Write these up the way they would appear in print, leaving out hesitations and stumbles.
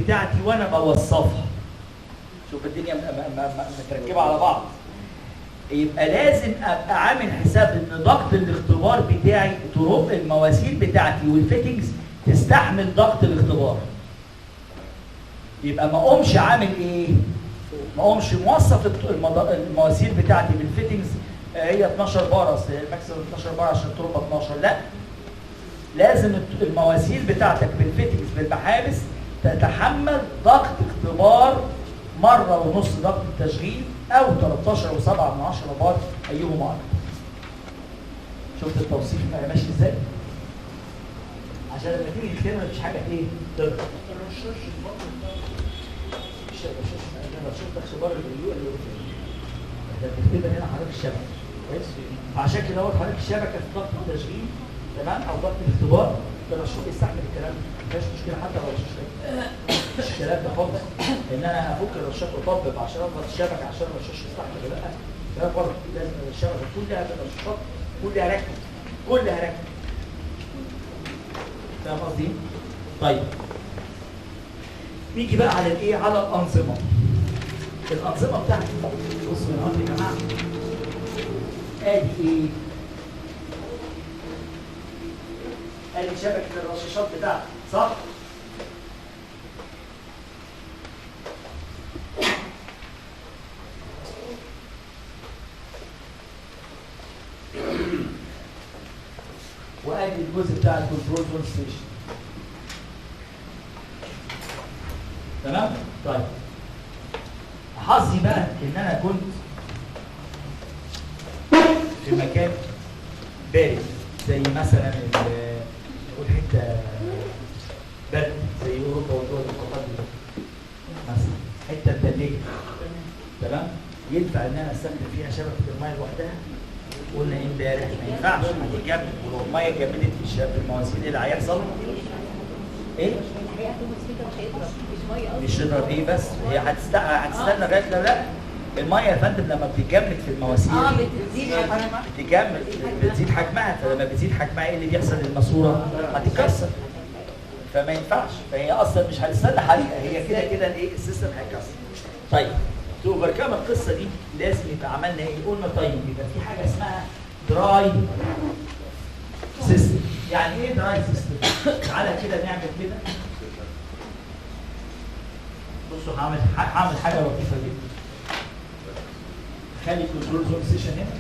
بتاعتي وانا بوصفها. شوف الدنيا متركبه على بعض. يبقى لازم ابقى عامل حساب ان ضغط الاختبار بتاعي، طرق المواسير بتاعتي والفيتنجز تستحمل ضغط الاختبار. يبقى ما اقومش عامل ايه؟ ما اقومش موصف المواسير بتاعتي بالفيتنجز هي 12 بار، اصل الماكسيمم 12 بار عشان التربه 12. لا، لازم المواسير بتاعتك بالفيتنجز بالمحابس تتحمل ضغط اختبار مره ونص ضغط التشغيل او 13.7 بار ايهما اكتر. شفت التوصيف ماشي ازاي؟ عشان لما تيجي تكتبها مفيش حاجه ايه؟ تغلط. شفت اختبار اليو اللي احنا بنكتبها هنا حضرتك الشبكه كويس؟ فعشان كده هو حضرتك الشبكه في ضغط التشغيل تمام او ضغط الاختبار الرشاش يستحمل الكلام ده، مفيش مشكله حتى لو الرشاش مش الكلام ده خالص ان انا افك الرشاش واطبق عشان اضغط الشبكه عشان الرشاش يستحمل ولا لا. ده فرق، لازم الشبكه كلها بالرشاشات كلها ركب كلها ركب. فاهم قصدي؟ طيب نيجي بقى على الايه؟ على الانظمه. الانظمه بتاعتي بصوا هنا يا جماعه، ادي ايه؟ ادي شبكه الرشاشات بتاعتي صح؟ وادي الجزء بتاع الكنترول زون ستيشن. تمام؟ طيب حظي بقى ان انا كنت في مكان بارد زي مثلا نقول حته برد زي اوروبا والدول المتقدمه مثلا، حته متلجه تمام؟ ينفع ان انا استخدم فيها شبكه الميه لوحدها؟ قلنا امبارح ما ينفعش، هتتجمد، ولو الميه اتجمدت في المواسير ايه اللي هيحصل؟ ايه؟ مش تضرب ايه بس؟ هي هتستنى لغايه لو لا الميه يا فندم لما بتتجمد في المواسير بتزيد حجمها، بتتجمد بتزيد حجمها، فلما بتزيد حجمها ايه اللي بيحصل للماسوره؟ هتتكسر. فما ينفعش، فهي اصلا مش هتستنى حريقه، هي كده كده الايه؟ السيستم هيتكسر. طيب تو اوفركم القصه دي لازم يبقى عملنا ايه؟ قلنا طيب يبقى في حاجه اسمها دراي سيستم. يعني ايه دراي سيستم؟ تعالى كده نعمل كده. بصوا هعمل حاجه لطيفه جدا. خلي الكنترول زون ستيشن هنا،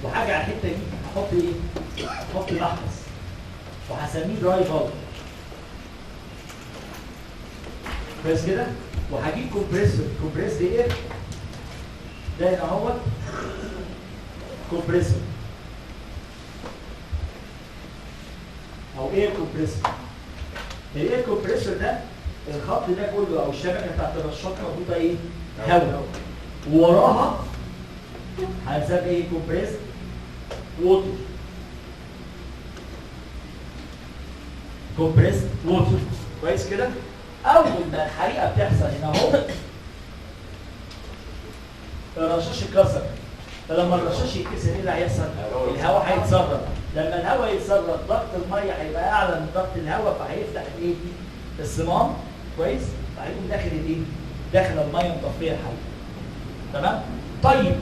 وحاجه على الحته دي احط ايه؟ احط محبس وهسميه دراي فالف. بس كده، وهجيب كومبريسور، كومبريس اير ده هنا اهوت كومبريسور او اير كومبريسور. الاير كومبريسور ده الخط ده كله او الشبكه بتاعت الرشاق مربوطه ايه؟ هواء، ووراها هنسمي ايه؟ كومبريس ووتر. كومبريس ووتر كويس كده؟ اول ما الحريقه بتحصل هنا اهو الرشاش اتكسر، فلما الرشاش يتكسر ايه اللي هيحصل؟ الهواء هيتسرب. لما الهواء يتسرب ضغط الميه هيبقى اعلى من ضغط الهواء، فهيفتح الايه؟ الصمام كويس؟ فهيقوم داخل الايه؟ داخل الميه مطفيه الحريقه. تمام؟ طيب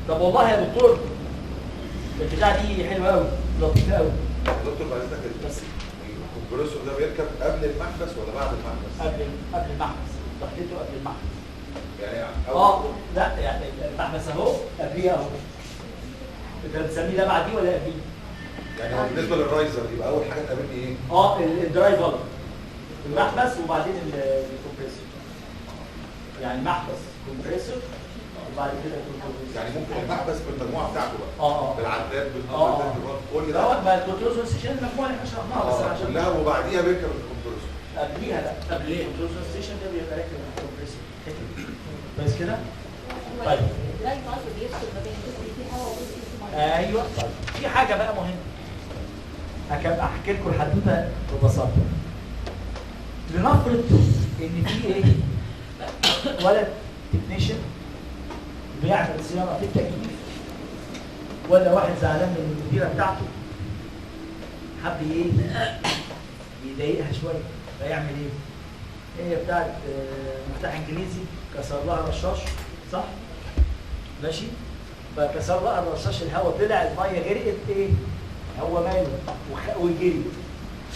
طب والله يا دكتور البتاعه دي حلوه قوي لطيفه قوي. دكتور بعد اذنك بس الكمبريسور ده بيركب قبل المحبس ولا بعد المحبس؟ قبل المحبس، ضغطته قبل المحبس. يعني لا يعني المحبس اهو قبليه اهو. انت بتسميه ده بعديه ولا قبليه؟ يعني بالنسبه للرايزر يبقى اول حاجه تقابلني ايه؟ الدراي فالف، المحبس وبعدين الكمبريسور. يعني محبس كومبريسور وبعد كده الكمبريسور. يعني ممكن المحبس بالمجموعه بتاعته بقى بالعداد بالنظر كل ده ما الكنترول ستيشن المجموعه اللي احنا شرحناها بس عشان كلها وبعديها بيركب الكمبريسور. قبليها لا قبليه الكنترول ستيشن ده بيبقى راكب الكمبريسور كويس كده؟ طيب الدراي فالف بيفصل ما بين جزء فيه هواء وجزء فيه ميه. ايوه. طيب في حاجه بقى مهمه احكي لكم الحدوته ببساطه. لنفرض ان في ايه؟ ولد تكنيشن بيعمل صيانه في التكييف، ولا واحد زعلان من المديره بتاعته حب ايه؟ يضايقها شويه، فيعمل ايه؟ هي بتاعت مفتاح انجليزي كسر لها رشاش، صح؟ ماشي؟ فكسر لها الرشاش، الهواء طلع، الميه غرقت، ايه؟ هو ماله وجري.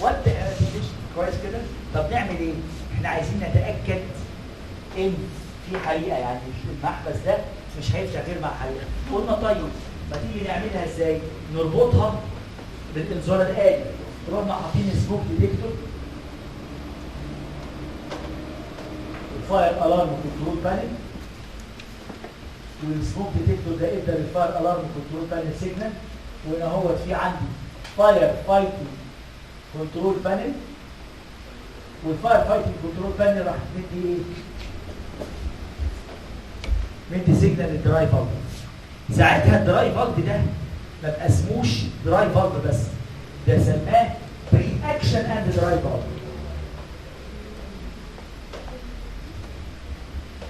وانت كويس كده؟ طب نعمل ايه؟ احنا عايزين نتاكد ان في حريقه، يعني المحبس ده مش هيفتح غير مع حريقه. قلنا طيب ما تيجي نعملها ازاي؟ نربطها بالانذار الآلي. رحنا حاطين سموك ديتكتور، الفاير الارم كنترول بانل، والسموك ديتكتور ده ادى للفاير الارم كنترول بانل سيجنال، وهنا هو في عندي فاير فايتنج كنترول بانل، والفاير فايتنج كنترول بانل راح مدي ايه؟ مدي سيجنال للدراي فالف. ساعتها الدراي فالف ده ما بقى اسموش دراي فالف بس، ده سماه بري اكشن اند دراي فالف.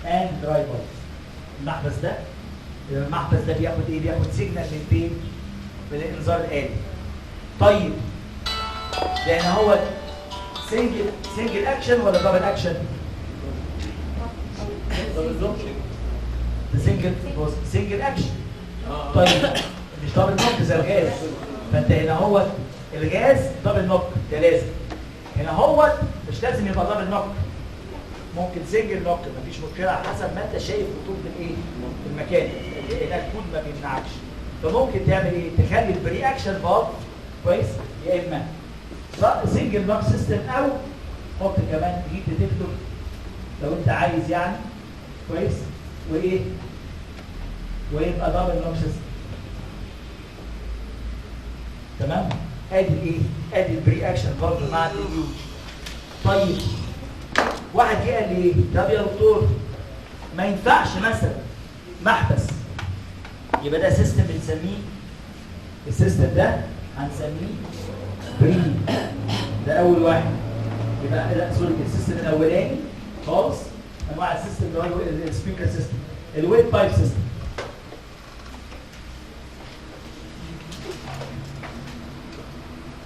اند دراي فالف. المحبس ده بياخد ايه؟ بياخد سيجنال من فين؟ من الانذار الآلي. طيب لان هو سنجل اكشن ولا دبل اكشن؟ سنجل اكشن. طيب مش دبل نوك زي الغاز، فانت هنا هو الغاز دبل نوك ده لازم، هنا هو مش لازم يبقى دبل نوك، ممكن سنجل نوك، مفيش مشكله على حسب ما انت شايف خطوط الايه؟ المكان هنا الكود ما بيمنعكش. فممكن تعمل ايه؟ تخلي البري اكشن فالف كويس، يا اما سنجل نوك سيستم، او حط كمان هيت ديتكتور لو انت عايز يعني كويس، وايه؟ ويبقى دبل نوك سيستم. تمام؟ ادي الايه؟ ادي البري اكشن فالف مع الديليوج. طيب واحد جه قال لي ايه؟ طب يا دكتور ما ينفعش مثلا محبس، يبقى ده سيستم بنسميه، السيستم ده هنسميه بري، ده اول واحد. يبقى لا سوري، السيستم الاولاني خالص انواع السيستم اللي هو السبيكر سيستم، الويت بايب سيستم.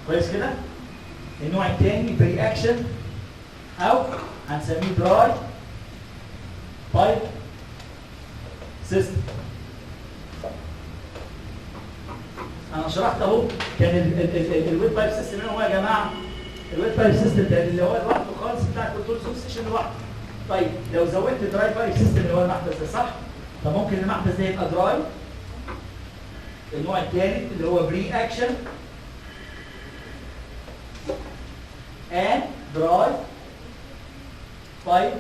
كويس كده؟ النوع الثاني بري اكشن، او هنسميه دراي بايب سيستم. انا شرحت اهو كان الويت بايب سيستم هو يا جماعه، الويت بايب سيستم ده اللي هو لوحده خالص بتاع الكنترول ستيشن لوحده. طيب لو زودت دراي بايب سيستم اللي هو المحبس ده، صح؟ فممكن المحبس ده يبقى دراي. النوع الثالث اللي هو بري اكشن and dry pipe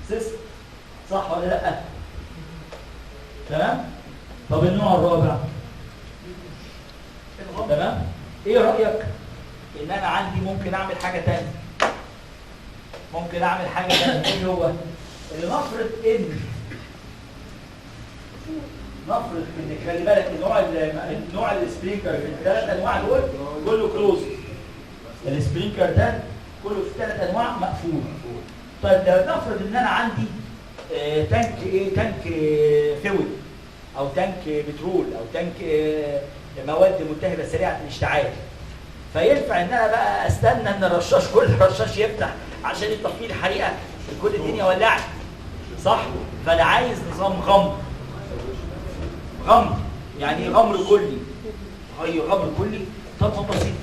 system، صح ولا لا؟ تمام؟ طب النوع الرابع، تمام؟ ايه رأيك ان انا عندي ممكن اعمل حاجة تانية؟ ممكن اعمل حاجة تانية. ايه هو؟ اللي نفرض ان خلي بالك النوع السبرينكر في الثلاث انواع دول كله كلوز. السبرينكر ده كله في ثلاث انواع مقفول. طيب لو نفرض ان انا عندي تانك ايه؟ تانك فويل، او تانك بترول، او تانك مواد ملتهبه سريعه الاشتعال. فينفع ان انا بقى استنى ان الرشاش كل رشاش يفتح عشان يطفي لي حريقه كل الدنيا ولعت، صح؟ فانا عايز نظام غمر. يعني غمر كلي. اي غمر كلي. طب بسيط.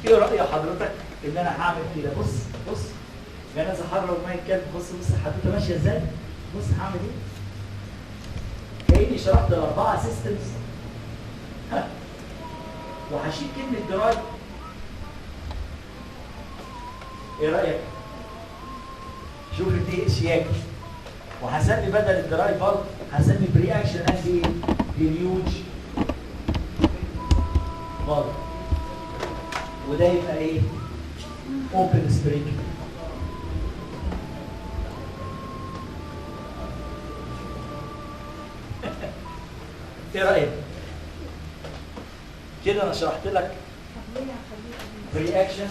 ايه رأي حضرتك ان انا هعمل كده؟ بص جنازه حره وميه الكلب. بص الحدوته ماشيه ازاي؟ بص هعمل ايه؟ كاني شرحت 4 سيستمز وهشيل كلمه دراي. ايه رايك؟ شوف دي شياكه. وهسمي بدل الدراي فالف هسمي بري اكشن اند ايه؟ ديليوج فالف. وده يبقى ايه؟ اوبن سبرينكلر. ايه رايك؟ كده انا شرحت لك بري اكشن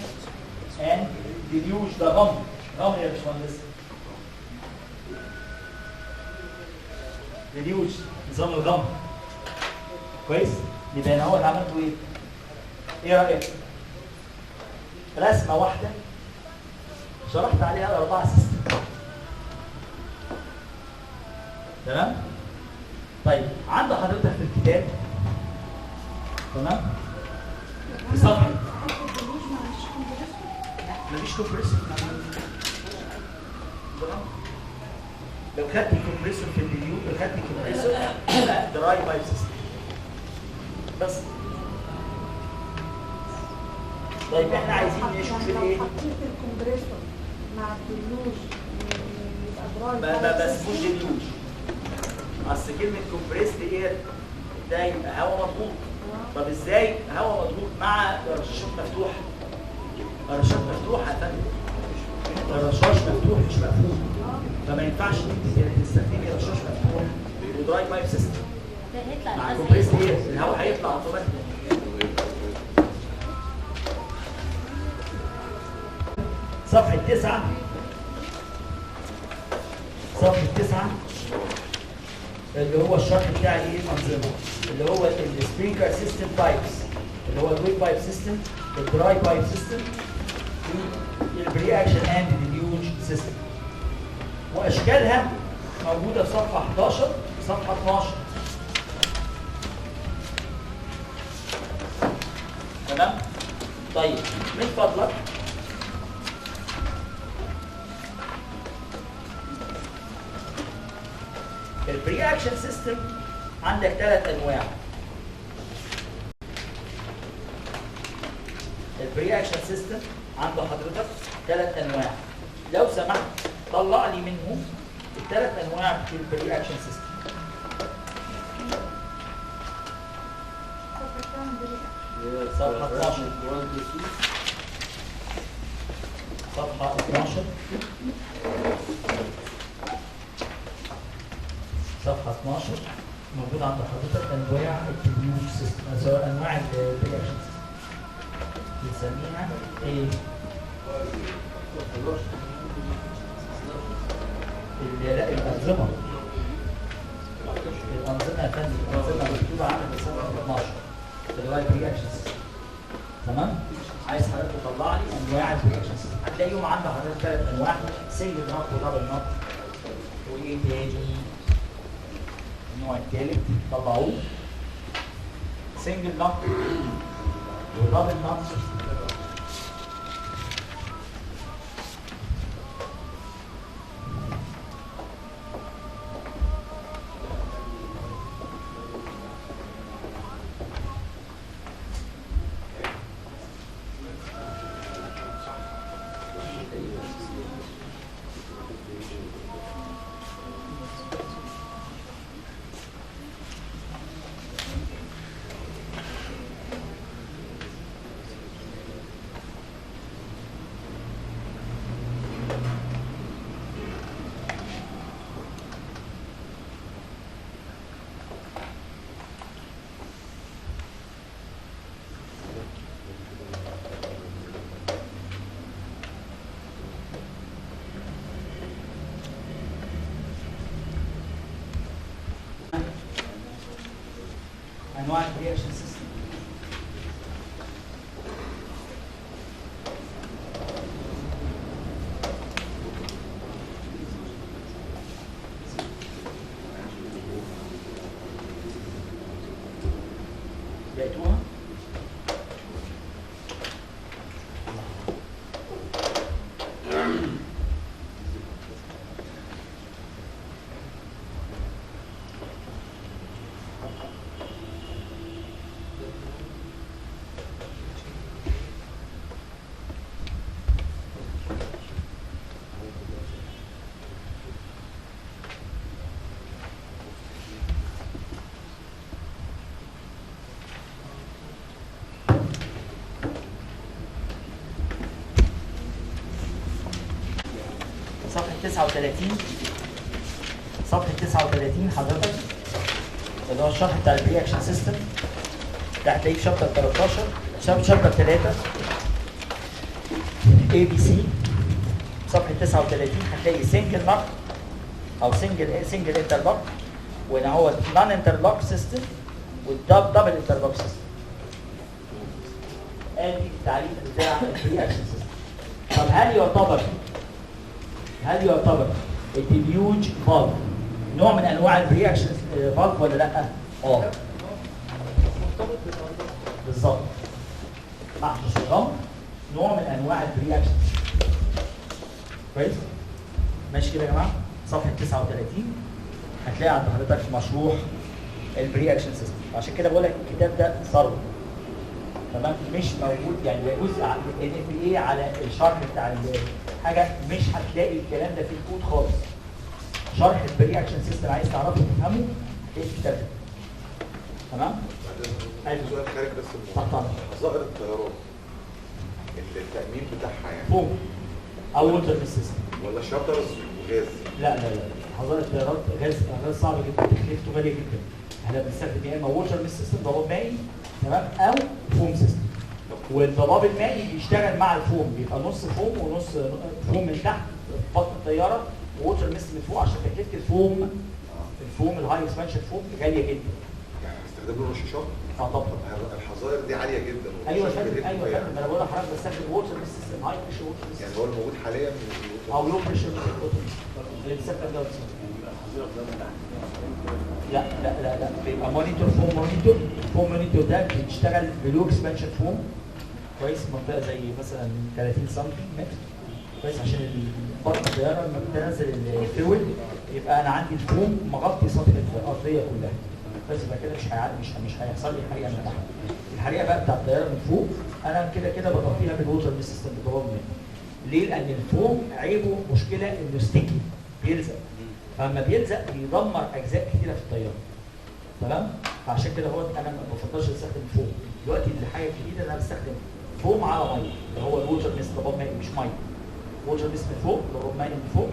اند ديليوج. ده غمر يا باشمهندس. ديليوج نظام الغمر. كويس؟ يبقى انا هو اللي عملته ايه؟ ايه رايك؟ رسمه واحده شرحت عليها الاربعه سيستم. تمام؟ طيب عند حضرتك في الكتاب تمام؟ في صفحه مفيش كومبريسور. لو خدت الكومبريسور في الفيديو لو خدت الكومبريسور دراي بايب سيستم بس. طيب احنا عايزين نشوف الايه؟ حطيت الكمبريسور مع الديلوج يبقى دراي. ما بسموش ديلوج. اصل كلمه كومبريس ديت ده يبقى هواء مضغوط. طب ازاي هواء مضغوط مع رشاشات مفتوحه؟ الرشاش مفتوحه يا فندم. الرشاش مفتوح مش مقفول. فما ينفعش تستخدمي رشاش مفتوح ودراي بايب سيستم. ده هيطلع مع الغاز الكومبريس هيطلع. ديت الهواء هيطلع اوتوماتيك. صفحة 9 صفحة 9 اللي هو الشرح بتاع الايه الانظمه اللي هو السبرينكلر سيستم تايبس اللي هو الويت بايب سيستم الدراي بايب سيستم البري اكشن اند ديليوج سيستم واشكالها موجوده في صفحه 11 صفحه 12. تمام؟ طيب من فضلك البري اكشن سيستم عندك 3 انواع. البري اكشن سيستم عند حضرتك 3 انواع. لو سمحت طلع لي منهم ال3 انواع في البري اكشن سيستم. صفحه 12 صفحه 12 صفحة 12 موجود عند حضرتك انواع الديليوج سيستم سواء انواع البري اكشن سيستم بنسميها ايه؟ لا الانظمة الانظمة يا فندم الانظمة مكتوبة عندك في صفحة 12 اللي هو البري اكشن سيستم. تمام؟ عايز حضرتك تطلع لي انواع البري اكشن سيستم هتلاقيهم عند حضرتك 3 انواع سنجل نوت ودبل نوت وايه تاني؟ النوع الثالث طلعوه سنجل نوت ودبل نوت. انواع البري اكشن سيستم لقيتوها؟ صفحة 39 صفحة 39 حضرتك اللي هو الشرح بتاع البري اكشن سيستم ده هتلاقيه في شابتر 13 شابتر 3 اي بي سي صفحة 39 هتلاقي سنجل لوك او سنجل انترلوك وهنا هو نون انترلوك سيستم والدبل انترلوك سيستم. ادي التعريف بتاع الرياكشن سيستم. طب هل يعتبر الديليوج فالف نوع من انواع الرياكشن فالف ولا لا؟ بالظبط. محبس الرمل نوع من انواع الرياكشن. كويس؟ ماشي كده يا جماعه؟ صفحه 39 هتلاقي عند حضرتك مشروح الرياكشن سيستم. عشان كده بقول لك الكتاب ده ثروه. تمام؟ مش موجود يعني يجوز NFPA على الشرح بتاع الحاجه، مش هتلاقي الكلام ده في الكود خالص. شرح الرياكشن سيستم عايز تعرفه تفهمه ايه الكتاب ده. تمام؟ عندي سؤال خارج بس طبعا. حظائر الطيران التأمين بتاعها يعني فوم او ووتر سيستم ولا شاترز وغاز؟ لا حظائر الطيارات غاز صعب جدا، تكلفته غاليه جدا. احنا بنستخدم يا اما ووتر سيستم ضباب مائي، تمام، او فوم سيستم. والضباب المائي بيشتغل مع الفوم، بيبقى نص فوم ونص فوم من تحت في بطن الطياره، ووتر ميست من فوق، عشان تكلفه الفوم الهاي اكسبانشن فوم غاليه جدا. يعني بيستخدموا له رشاشات؟ طبعا. الحظائر دي عاليه جدا. ايوه يا فندم، ايوه يا فندم، انا بقول لحضرتك بستخدم ووتر ميست سيستم، هاي بريشر ووتر ميست يعني هو الموجود حاليا او لو بريشر ووتر ميست اللي بيستخدم ده. لا بيبقى مونيتور فوم مونيتور ده بيشتغل بلو اكسبانشن فوم، كويس، منطقه زي مثلا 30 سم متر، كويس، عشان بطن الطياره لما بتنزل الفيول يبقى انا عندي الفوم مغطي سطح الارضيه كلها، بس يبقى كده مش هيحصل لي حريقه من تحت. الحريقه بقى بتاع الطياره من فوق انا كده بغطيها بالووتر سيستم بضباب مائي. ليه؟ لان الفوم عيبه مشكله انه ستيكي، بيلزق، فلما بيلزق بيدمر اجزاء كتيره في الطياره. تمام؟ فعشان كده انا ما بفضلش استخدم فوم. دلوقتي الحاجه الجديده ان انا بستخدم فوم على ميه، اللي هو الووتر ميست ضباب مائي مش ميه. ووتر ميست من فوق، ضباب مائي من فوق،